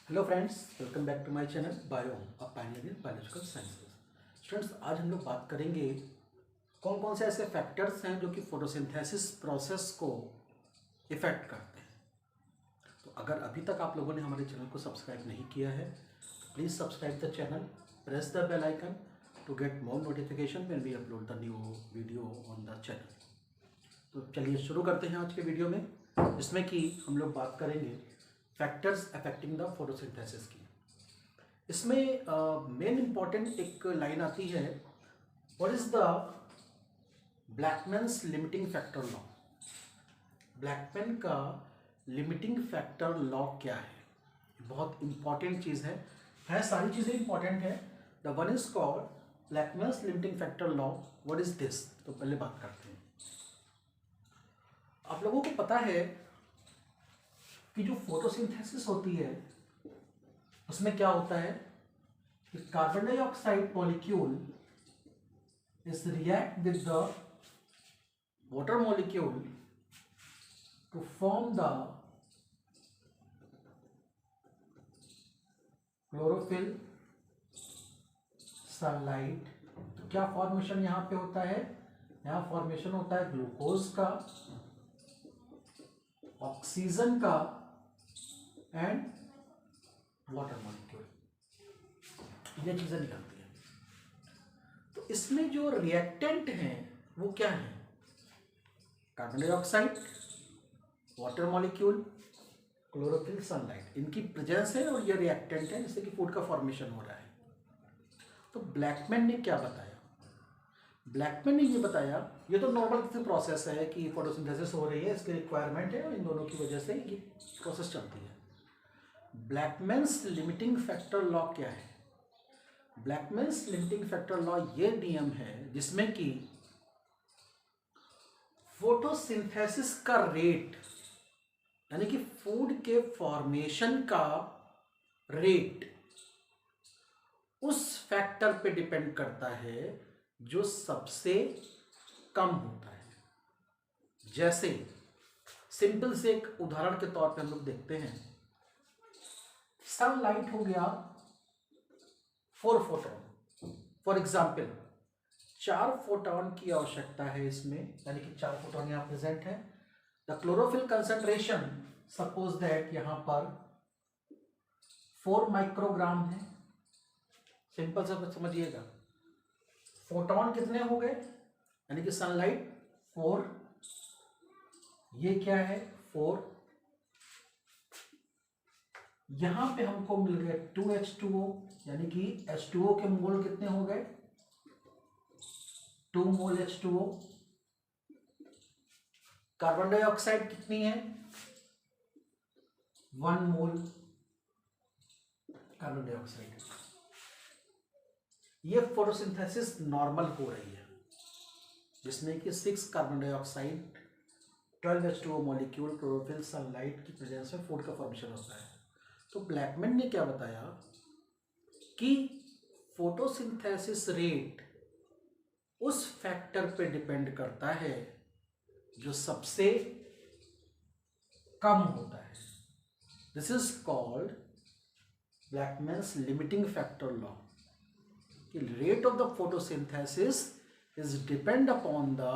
Hello friends, welcome back to my channel Biome a pioneer in biological sciences. Students, आज हम लोग बात करेंगे कौन कौन से ऐसे फैक्टर्स हैं जो कि फोटोसिंथेसिस प्रोसेस को इफेक्ट करते हैं। तो अगर अभी तक आप लोगों ने हमारे चैनल को सब्सक्राइब नहीं किया है तो please subscribe the channel, press the bell icon to get more notification when we upload the new video on the channel. तो चलिए शुरू करते हैं आज के वीडियो में, जिसमें कि हम लोग बात करेंगे फैक्टर्स अफेक्टिंग द फोटोसिंथेसिस की। इसमें मेन इंपॉर्टेंट एक लाइन आती है, what is the Blackman's limiting factor law. Blackman का लिमिटिंग फैक्टर लॉ क्या है, बहुत इंपॉर्टेंट चीज़ है सारी चीज़ें इंपॉर्टेंट है। The one is called Blackman's limiting factor law. What is this? तो पहले बात करते हैं। आप लोगों को पता है कि जो फोटोसिंथेसिस होती है उसमें क्या होता है कि carbon dioxide molecule is react with the water molecule to form the chlorophyll, sunlight. तो क्या फॉर्मेशन यहां पे होता है? यहां फॉर्मेशन होता है ग्लूकोज का, ऑक्सीजन का एंड वाटर मॉलिक्यूल। ये चीजें निकलती हैं। तो इसमें जो रिएक्टेंट हैं वो क्या है? Carbon dioxide, water molecule, chlorophyll, sunlight, इनकी प्रेजेंस है और ये रिएक्टेंट है जिससे कि फूड का फॉर्मेशन हो रहा है। तो ब्लैकमैन ने क्या बताया? ब्लैकमैन ने ये बताया, ये तो नॉर्मल प्रोसेस है कि फोटोसिंथेसिस हो रही है, इसकी रिक्वायरमेंट है और इन दोनों की वजह से ये प्रोसेस चलती है। ब्लैकमैन्स लिमिटिंग फैक्टर लॉ क्या है? ब्लैकमैन्स लिमिटिंग फैक्टर लॉ ये नियम है जिसमें कि फोटोसिंथेसिस का रेट, यानी कि फूड के फॉर्मेशन का रेट उस फैक्टर पे डिपेंड करता है जो सबसे कम होता है। जैसे सिंपल से एक उदाहरण के तौर पे हम लोग देखते हैं, सनलाइट हो गया 4 फोटोन। फॉर एग्जाम्पल 4 फोटोन की आवश्यकता है इसमें, यानी कि 4 फोटोन यहां प्रेजेंट है। The chlorophyll concentration, suppose that यहां पर 4 माइक्रोग्राम है। सिंपल से समझिएगा, फोटोन कितने हो गए, यानी कि सनलाइट 4, ये क्या है 4, यहां पे हमको मिल गए 2H2O, यानी कि H2O के मोल कितने हो गए 2 मोल H2O। कार्बन डाइऑक्साइड कितनी है 1 मोल कार्बन डाइऑक्साइड। ये फोटोसिंथेसिस नॉर्मल हो रही है जिसमें कि 6 carbon dioxide, 12 H2O molecule, chlorophyll, sunlight की प्रेजेंस में फूड का फॉर्मेशन होता है। तो ब्लैकमैन ने क्या बताया कि फोटोसिंथेसिस रेट उस फैक्टर पे डिपेंड करता है जो सबसे कम होता है। This is called Blackman's limiting factor law. Rate of the photosynthesis is depend upon the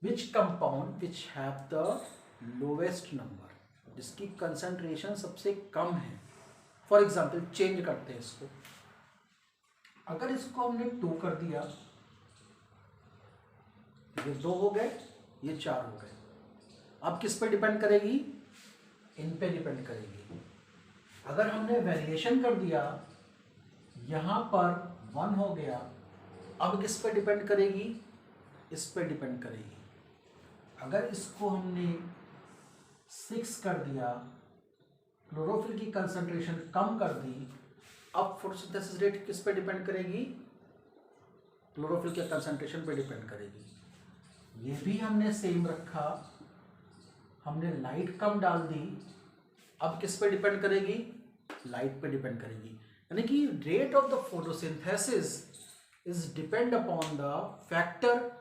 which compound which have the lowest number, जिसकी कंसंट्रेशन सबसे कम है। फॉर एग्जाम्पल चेंज करते हैं इसको, अगर इसको हमने 2 कर दिया, ये 2 हो गए, ये 4 हो गए। अब किस पे डिपेंड करेगी? इन पे डिपेंड करेगी। अगर हमने वेरिएशन कर दिया, यहां पर 1 हो गया, अब किस पे डिपेंड करेगी? इस पे डिपेंड करेगी। अगर इसको हमने 6 कर दिया, क्लोरोफिल की कंसंट्रेशन कम कर दी, अब फोटोसिंथेसिस रेट किस पे डिपेंड करेगी? क्लोरोफिल के कंसंट्रेशन पे डिपेंड करेगी। ये भी हमने सेम रखा, हमने लाइट कम डाल दी, अब किस पे डिपेंड करेगी? लाइट पे डिपेंड करेगी। यानी कि rate of the photosynthesis is depend upon the factor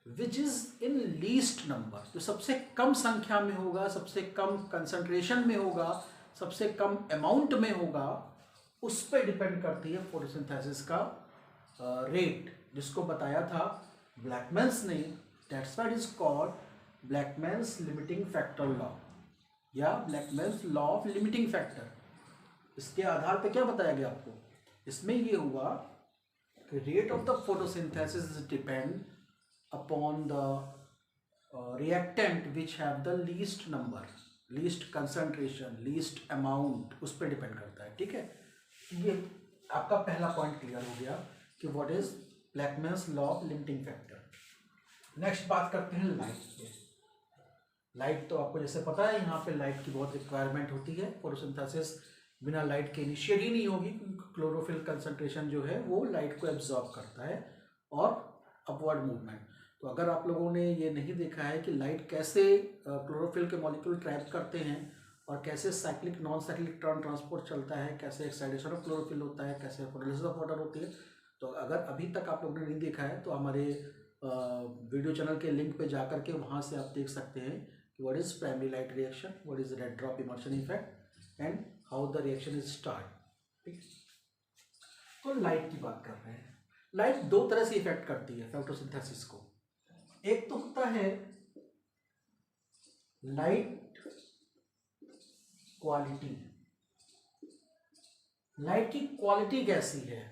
which is in least number, जो सबसे कम संख्या में होगा, सबसे कम कंसंट्रेशन में होगा, सबसे कम अमाउंट में होगा, उस पर डिपेंड करती है फोटोसिंथेसिस का रेट, जिसको बताया था ब्लैकमैन्स ने। That's why it is called Blackman's limiting factor law या Blackman's law of limiting factor. इसके आधार पे क्या बताया गया आपको, इसमें ये हुआ कि rate of the photosynthesis depend upon the reactant which have the least number, least concentration, least amount, उस पर डिपेंड करता है। ठीक है, ये आपका पहला पॉइंट क्लियर हो गया कि what is Blackman's law of limiting factor. Next बात करते हैं लाइट पे। लाइट तो आपको जैसे पता है, यहाँ पे लाइट की बहुत रिक्वायरमेंट होती है। फोटोसिंथेसिस बिना लाइट के इनिशिएट ही नहीं होगी, क्योंकि क्लोरोफिल कंसंट्रेशन जो है वो लाइट को एब्जॉर्ब करता है और अपवर्ड मूवमेंट। तो अगर आप लोगों ने ये नहीं देखा है कि लाइट कैसे क्लोरोफिल के मॉलिक्यूल ट्रैप करते हैं और कैसे साइक्लिक नॉन साइक्लिक ट्रांसपोर्ट चलता है, कैसे एक्साइटेशन ऑफ क्लोरोफिल होता है, कैसे फोटोलिसिस ऑफ वाटर होती है, तो अगर अभी तक आप लोगों ने नहीं देखा है तो हमारे वीडियो चैनल के लिंक पे जाकर के वहाँ से आप देख सकते हैं कि what is primary light reaction, what is red drop immersion effect and how the reaction is start. ठीक, तो लाइट की बात कर रहे हैं। लाइट दो तरह से इफेक्ट करती है फोटोसिंथेसिस को। एक तो होता है लाइट क्वालिटी, लाइट की क्वालिटी कैसी है।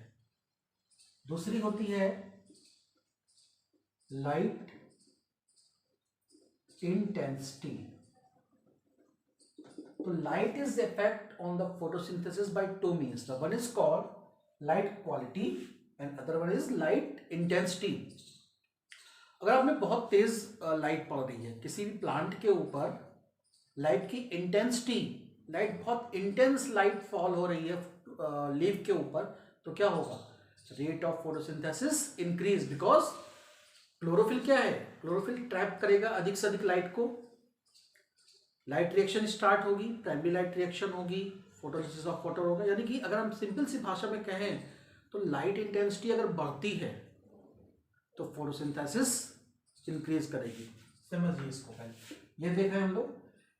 दूसरी होती है लाइट इंटेंसिटी। तो light is effect on the photosynthesis by two means, the one is called light quality and other one is light intensity. अगर आप में बहुत तेज लाइट पड़ रही है किसी भी प्लांट के ऊपर, लाइट की इंटेंसिटी, लाइट बहुत इंटेंस लाइट फॉल हो रही है लीफ के ऊपर, तो क्या होगा, rate of photosynthesis increase, because chlorophyll क्या है, क्लोरोफिल ट्रैप करेगा अधिक से अधिक लाइट को, लाइट रिएक्शन स्टार्ट होगी, प्राइमरी लाइट रिएक्शन होगी, फोटोलिसिस ऑफ वाटर होगा। यानी कि अगर हम सिंपल सी भाषा में कहें तो लाइट इंटेंसिटी अगर बढ़ती है तो फोटोसिंथेसिस इंक्रीज करेगी। समझिए इसको पहले, ये देख रहे हैं हम लोग,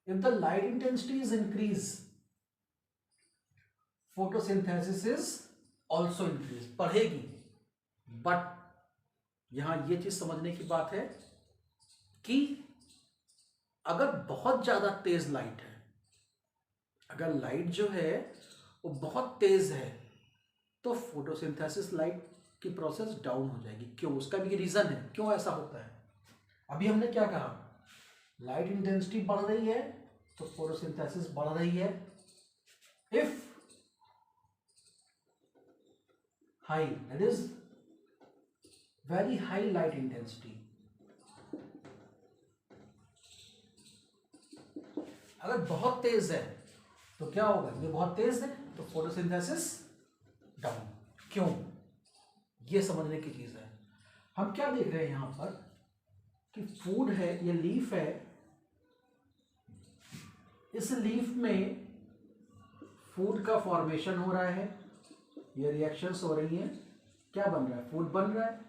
if the light intensity is increase photosynthesis is also increase, बढ़ेगी। बट यहां ये चीज समझने की बात है कि अगर बहुत ज्यादा तेज लाइट है, अगर लाइट जो है वो बहुत तेज है, तो फोटोसिंथेसिस लाइट की प्रोसेस डाउन हो जाएगी। क्यों, उसका भी रीजन है क्यों ऐसा होता है। अभी हमने क्या कहा, लाइट इंटेंसिटी बढ़ रही है तो फोटोसिंथेसिस बढ़ रही है। If high, that is very high light intensity, अगर बहुत तेज है तो क्या होगा, ये बहुत तेज है तो फोटोसिंथेसिस डाउन। क्यों, ये समझने की चीज है। हम क्या देख रहे हैं यहां पर कि फूड है, ये लीफ है, इस लीफ में फूड का फॉर्मेशन हो रहा है, ये रिएक्शंस हो रही हैं, क्या बन रहा है, फूड बन रहा है,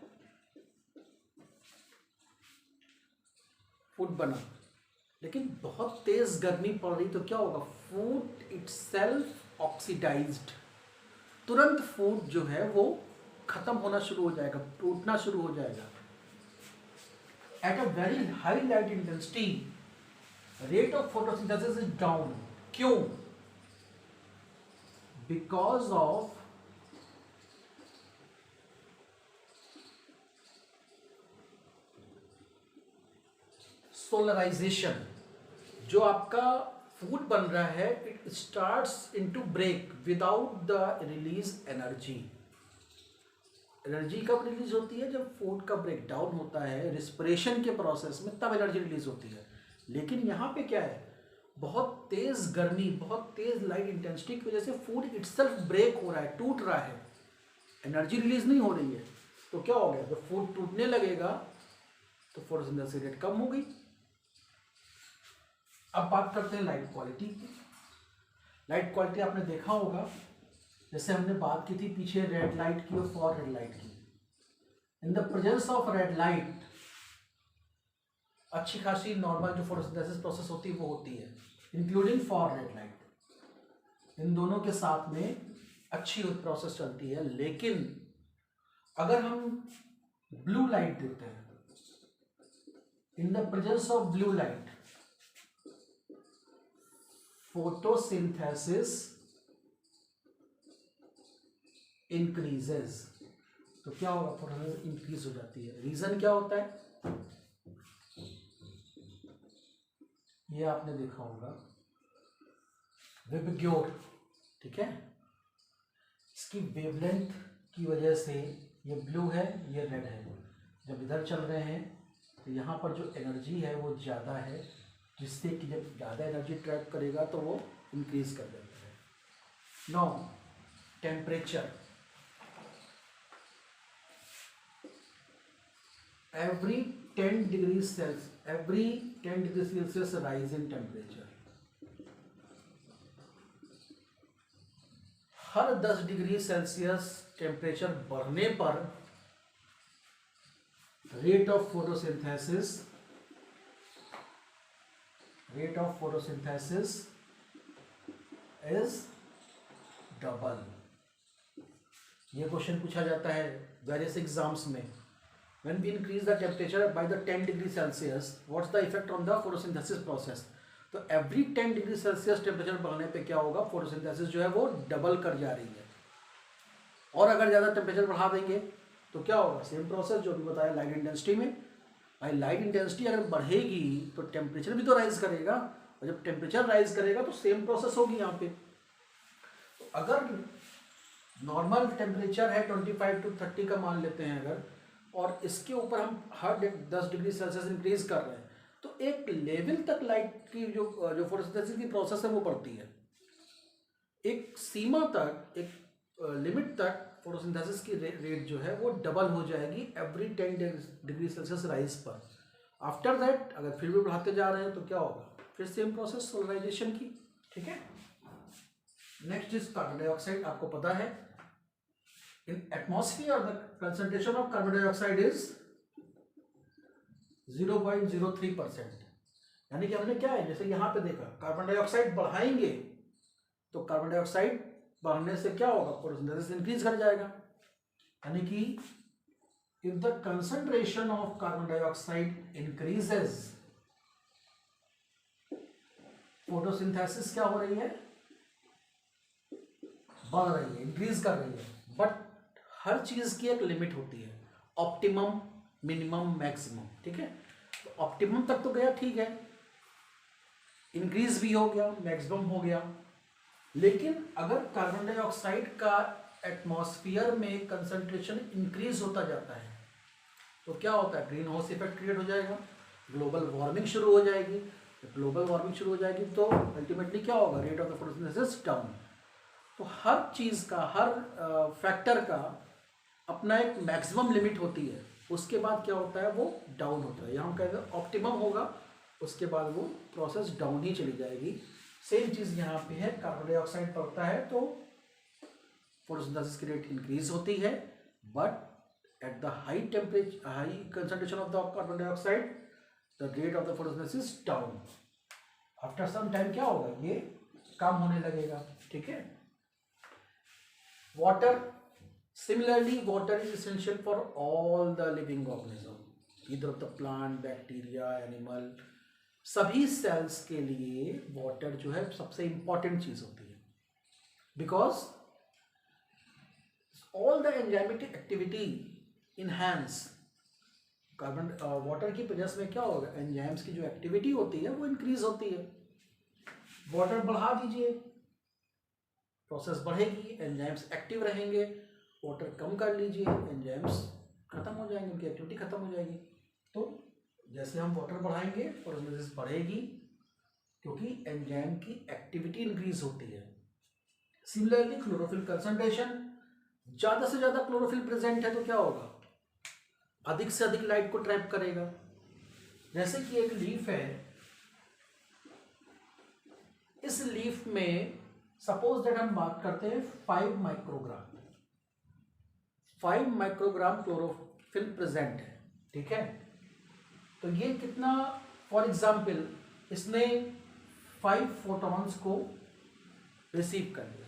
फूड बना। लेकिन बहुत तेज गर्मी पड़ रही तो क्या होगा, फूड इटसेल्फ ऑक्सीडाइज्ड, तुरंत फूड जो है वो खत्म होना शुरू हो जाएगा, टूटना शुरू हो जाएगा। At a very high light intensity rate of photosynthesis is down. क्यों, बिकॉज ऑफ सोलराइजेशन। जो आपका फूड बन रहा है, it starts into break without the release energy. Energy कब रिलीज होती है, जब फूड का ब्रेक डाउन होता है रिस्पिरेशन के प्रोसेस में, तब एनर्जी रिलीज होती है। लेकिन यहाँ पे क्या है, बहुत तेज गर्मी, बहुत तेज लाइट इंटेंसिटी की वजह से फूड इटसेल्फ ब्रेक हो रहा है, टूट रहा है, एनर्जी रिलीज नहीं हो रही है। तो क्या हो गया, जब फूड टूटने लगेगा तो फोटोसिंथेसिस रेट कम हो गई। अब बात करते हैं लाइट क्वालिटी की। लाइट क्वालिटी आपने देखा होगा, जैसे हमने बात की थी पीछे रेड लाइट की और फॉर रेड लाइट की। In the presence of red light अच्छी खासी नॉर्मल जो फोटोसिंथेसिस प्रोसेस होती है वो होती है, इंक्लूडिंग फॉर रेड लाइट। इन दोनों के साथ में अच्छी प्रोसेस चलती है। लेकिन अगर हम ब्लू लाइट देते हैं, in the presence of blue light photosynthesis increases, तो क्या होगा, फोटोसिंथेसिस इंक्रीज हो जाती है। रीजन क्या होता है, ये आपने देखा होगा विबग्योर, ठीक है, इसकी वेवलेंथ की वजह से ये ब्लू है, ये रेड है। जब इधर चल रहे हैं तो यहाँ पर जो एनर्जी है वो ज़्यादा है, जिससे कि जब ज़्यादा एनर्जी ट्रैप करेगा तो वो इंक्रीज कर देता है। Now temperature, every 10 degrees Celsius rise in temperature, her 10 degree Celsius temperature बढ़ने पर rate of photosynthesis is double. ये क्वेश्चन पूछा जाता है वेरियस एग्जाम्स में। When we increase the temperature by the 10 degree Celsius, what's the effect on the photosynthesis process? तो every 10 degree Celsius temperature बढ़ने पे क्या होगा, फोटोसिंथेसिस जो है वो डबल कर जा रही है। और अगर ज़्यादा टेम्परेचर बढ़ा देंगे तो क्या होगा, सेम प्रोसेस जो भी बताया लाइट इंटेंसिटी में। भाई लाइट इंटेंसिटी अगर बढ़ेगी तो टेम्परेचर भी तो राइज करेगा, और जब टेम्परेचर राइज करेगा तो सेम प्रोसेस होगी यहाँ पे। तो अगर नॉर्मल टेम्परेचर है 25 to 30 का मान लेते हैं अगर, और इसके ऊपर हम हर 10 डिग्री सेल्सियस इंक्रीज कर रहे हैं, तो एक लेवल तक लाइट की जो फोटोसिंथेसिस की प्रोसेस है वो बढ़ती है। एक सीमा तक, एक लिमिट तक फोटोसिंथेसिस की रेट जो है वो डबल हो जाएगी एवरी 10 डिग्री सेल्सियस राइज पर। आफ्टर दैट अगर फिर भी बढ़ाते जा रहे हैं तो क्या होगा, फिर सेम प्रोसेस सोलराइजेशन की, ठीक है। Next is carbon dioxide. आपको पता है in atmosphere the concentration of carbon dioxide is 0.03%। यानी कि हमने क्या है, जैसे यहाँ पे देखा कार्बन डाइऑक्साइड बढ़ाएंगे तो कार्बन डाइऑक्साइड बढ़ने से क्या होगा, फोटोसिंथेसिस इंक्रीज कर जाएगा। यानी कि if the concentration of carbon dioxide increases, photosynthesis क्या हो रही है, बढ़ रही है, इंक्रीज कर रही है। बट हर चीज की एक लिमिट होती है, ऑप्टिमम, मिनिमम, मैक्सिमम, ठीक है। तो ऑप्टिमम तक तो गया, ठीक है, इंक्रीज भी हो गया, मैक्सिमम हो गया। लेकिन अगर कार्बन डाइऑक्साइड का एटमॉस्फेयर में कंसंट्रेशन इंक्रीज होता जाता है तो क्या होता है, ग्रीन हाउस इफेक्ट क्रिएट हो जाएगा, ग्लोबल वार्मिंग शुरू हो जाएगी। ग्लोबल वार्मिंग शुरू हो जाएगी तो अल्टीमेटली क्या होगा, rate of the photosynthesis down. तो हर चीज का, हर फैक्टर का अपना एक मैक्सिमम लिमिट होती है, उसके बाद क्या होता है, वो डाउन होता है। यहाँ हम कहते हैं ऑप्टिमम होगा, उसके बाद वो प्रोसेस डाउन ही चली जाएगी। सेम चीज़ यहाँ पे है, कार्बन डाइऑक्साइड बढ़ता है तो फोटोसिंथेसिस की रेट इंक्रीज होती है, but at the high temperature, high concentration of the carbon dioxide, the rate of the photosynthesis down. After some time क्या होगा, ये कम होने लगेगा, ठीक है। Water, similarly water is essential for all the living organism, either of the plant, bacteria, animal, सभी sales के लिए वाटर जो है सबसे इंपॉर्टेंट चीज होती है, because all the enzymatic activity enhance carbon, water की प्रेजेंस में क्या होगा, एंजाइम्स की जो एक्टिविटी होती है वो इंक्रीज होती है। वाटर बढ़ा दीजिए, प्रोसेस बढ़ेगी, एंजाइम्स एक्टिव रहेंगे। वाटर कम कर लीजिए, एंजाइम्स खत्म हो जाएंगे, उनकी एक्टिविटी खत्म हो जाएगी। तो जैसे हम वाटर बढ़ाएंगे फोटोसिंथेसिस बढ़ेगी, क्योंकि एंजाइम की एक्टिविटी इंक्रीज होती है। सिमिलरली क्लोरोफिल कंसंट्रेशन, ज़्यादा से ज़्यादा क्लोरोफिल प्रेजेंट है तो क्या होगा, अधिक से अधिक लाइट को ट्रैप करेगा। जैसे कि एक लीफ है, इस लीफ में सपोज दैट हम बात करते हैं 5 माइक्रोग्राम क्लोरोफिल प्रेजेंट है, ठीक है। तो ये कितना, फॉर एग्जाम्पल इसने 5 फोटॉन्स को रिसीव कर लिया,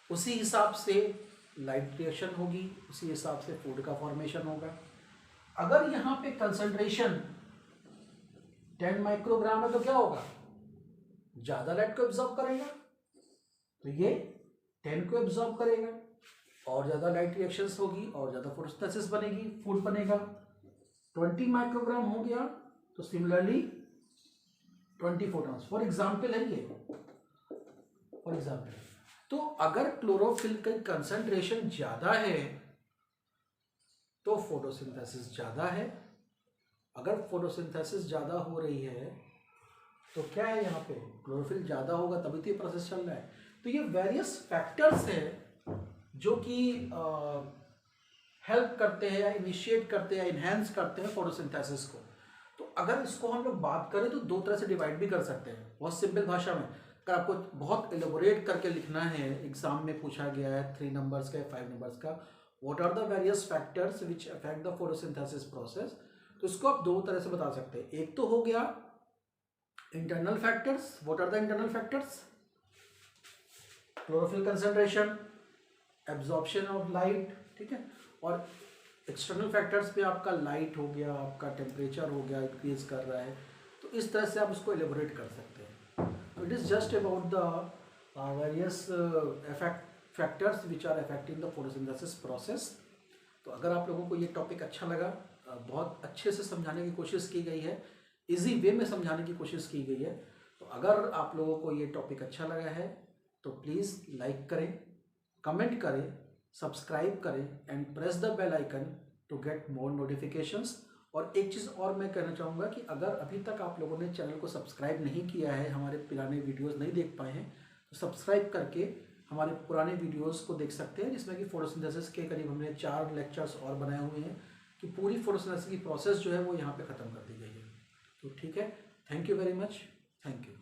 उसी हिसाब से लाइट रिएक्शन होगी, उसी हिसाब से फूड का फॉर्मेशन होगा। अगर यहाँ पे कंसंट्रेशन 10 माइक्रोग्राम है तो क्या होगा, ज़्यादा लाइट को एब्जॉर्ब करेगा, तो ये 10 को एब्जॉर्ब करेगा, और ज़्यादा लाइट रिएक्शंस होगी और ज़्यादा फोटोसिंथेसिस बनेगी, फूड बनेगा। 20 माइक्रोग्राम हो गया तो सिमिलरली 20 फोटॉन्स। फॉर एग्जाम्पल है ये, फॉर एग्जाम्पल। तो अगर क्लोरोफिल का कंसंट्रेशन ज़्यादा है तो फोटोसिंथेसिस ज़्यादा है, अगर फोटोसिंथेसिस ज़्यादा हो रही है तो क्या है, यहाँ पे क्लोरोफिल ज़्यादा होगा तभी तो ये प्रोसेस चल रहा है। तो ये वेरियस फैक्टर्स हैं जो कि हेल्प करते हैं या इनिशिएट करते हैं या इन्हेंस करते हैं फोटोसिंथेसिस को। तो अगर इसको हम लोग बात करें तो दो तरह से डिवाइड भी कर सकते हैं, बहुत सिंपल भाषा में। अगर आपको बहुत एलोबोरेट करके लिखना है, एग्जाम में पूछा गया है 3 नंबर्स का 5 नंबर्स का, what are the various factors which affect the photosynthesis process, तो इसको आप दो तरह से बता सकते हैं। एक तो हो गया internal factors. What are the internal factors, chlorophyll concentration, absorption of light, ठीक है। और एक्सटर्नल फैक्टर्स पे आपका लाइट हो गया, आपका टेम्परेचर हो गया, इंक्रीज कर रहा है, तो इस तरह से आप इसको एलेबोरेट कर सकते हैं। It is just about the various factors which are affecting the photosynthesis process. तो अगर आप लोगों को ये टॉपिक अच्छा लगा, बहुत अच्छे से समझाने की कोशिश की गई है, इजी वे में समझाने की कोशिश की गई है। तो अगर आप लोगों को ये टॉपिक अच्छा लगा है तो प्लीज़ लाइक करें, कमेंट करें, सब्सक्राइब करें and press the bell icon to get more notifications. और एक चीज़ और मैं कहना चाहूँगा कि अगर अभी तक आप लोगों ने चैनल को सब्सक्राइब नहीं किया है, हमारे पुराने वीडियोस नहीं देख पाए हैं, तो सब्सक्राइब करके हमारे पुराने वीडियोस को देख सकते हैं, जिसमें कि फोटोसिंथेसिस के करीब हमने 4 लेक्चर्स और बनाए हुए हैं कि पूरी फोटोसिंथेसिस की प्रोसेस जो है वो यहाँ पे ख़त्म कर दी गई है। तो ठीक है, thank you very much, thank you.